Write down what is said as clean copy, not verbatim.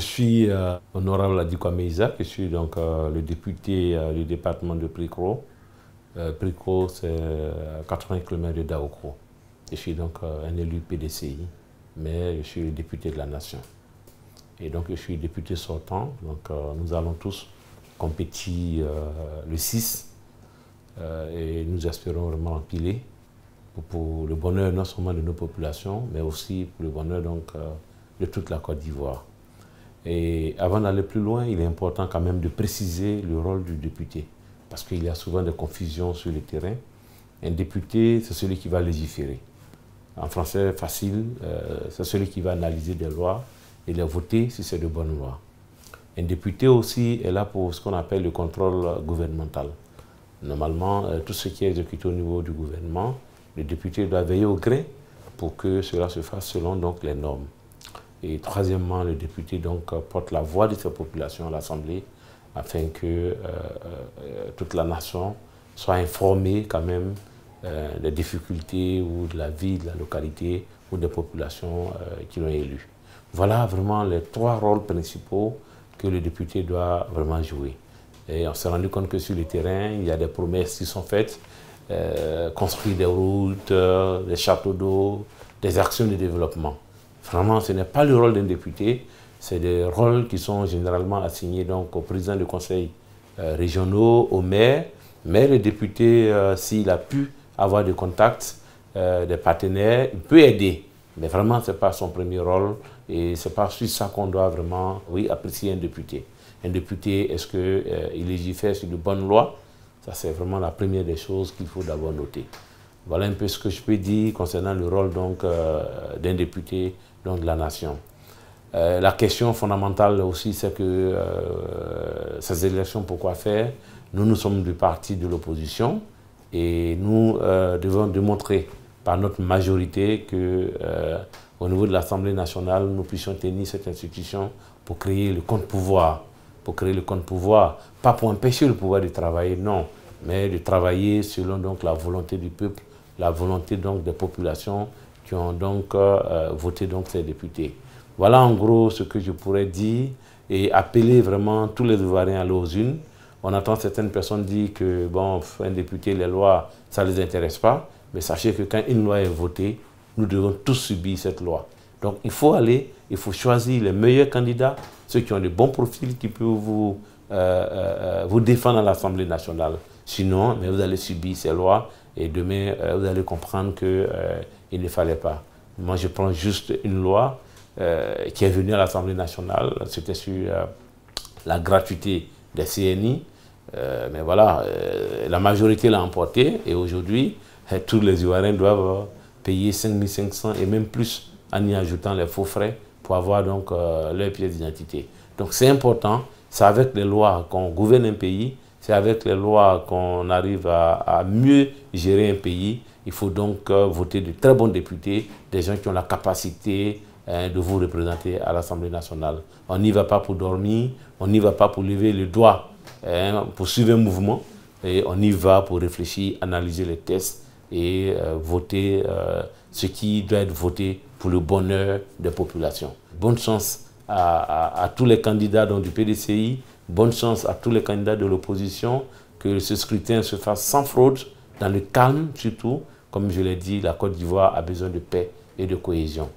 suis honorable Adikouame Isaac, je suis donc le député du département de Prikro. Prikro, c'est à 80 km de Daokro. Je suis donc un élu PDCI, mais je suis le député de la nation. Et donc je suis député sortant, donc nous allons tous compétir le 6 et nous espérons vraiment empiler pour le bonheur non seulement de nos populations, mais aussi pour le bonheur donc, de toute la Côte d'Ivoire. Et avant d'aller plus loin, il est important quand même de préciser le rôle du député, parce qu'il y a souvent des confusions sur le terrain. Un député, c'est celui qui va légiférer. En français facile, c'est celui qui va analyser des lois et les voter si c'est de bonnes lois. Un député aussi est là pour ce qu'on appelle le contrôle gouvernemental. Normalement, tout ce qui est exécuté au niveau du gouvernement, le député doit veiller au gré pour que cela se fasse selon donc, les normes. Et troisièmement, le député donc, porte la voix de sa population à l'Assemblée afin que toute la nation soit informée quand même des difficultés ou de la vie de la localité ou des populations qui l'ont élu. Voilà vraiment les trois rôles principaux que le député doit vraiment jouer. Et on s'est rendu compte que sur le terrain, il y a des promesses qui sont faites, construire des routes, des châteaux d'eau, des actions de développement. Vraiment, ce n'est pas le rôle d'un député, c'est des rôles qui sont généralement assignés donc, aux présidents de conseils régionaux, aux maires. Mais le député, s'il a pu avoir des contacts, des partenaires, il peut aider. Mais vraiment, ce n'est pas son premier rôle et ce n'est pas sur ça qu'on doit vraiment apprécier un député. Un député, est-ce qu'il légifère sur de bonnes lois? Ça, c'est vraiment la première des choses qu'il faut d'abord noter. Voilà un peu ce que je peux dire concernant le rôle d'un député de la nation. La question fondamentale aussi, c'est que ces élections, pourquoi faire? Nous sommes du parti de l'opposition et nous devons démontrer par notre majorité qu'au niveau de l'Assemblée nationale, nous puissions tenir cette institution pour créer le contre-pouvoir. Pour créer le contre-pouvoir, pas pour empêcher le pouvoir de travailler, non, mais de travailler selon donc, la volonté du peuple, la volonté donc, des populations qui ont donc voté donc, ces députés. Voilà en gros ce que je pourrais dire et appeler vraiment tous les Ivoiriens à aller aux urnes. On entend certaines personnes dire que bon, un député, les lois, ça ne les intéresse pas, mais sachez que quand une loi est votée, nous devons tous subir cette loi. Donc il faut aller, il faut choisir les meilleurs candidats, ceux qui ont de bons profils, qui peuvent vous défendre à l'Assemblée nationale. Sinon, mais vous allez subir ces lois et demain, vous allez comprendre qu'il ne fallait pas. Moi, je prends juste une loi qui est venue à l'Assemblée nationale, c'était sur la gratuité des CNI. Mais voilà, la majorité l'a emporté et aujourd'hui, tous les Ivoiriens doivent payer 5 500 et même plus en y ajoutant les faux frais pour avoir donc leur pièce d'identité. Donc c'est important, c'est avec les lois qu'on gouverne un pays, c'est avec les lois qu'on arrive à mieux gérer un pays. Il faut donc voter de très bons députés, des gens qui ont la capacité de vous représenter à l'Assemblée nationale. On n'y va pas pour dormir, on n'y va pas pour lever le doigt, pour suivre un mouvement, et on y va pour réfléchir, analyser les textes et voter ce qui doit être voté pour le bonheur des populations. Bonne chance à tous les candidats du PDCI, bonne chance à tous les candidats de l'opposition, que ce scrutin se fasse sans fraude, dans le calme surtout. Comme je l'ai dit, la Côte d'Ivoire a besoin de paix et de cohésion.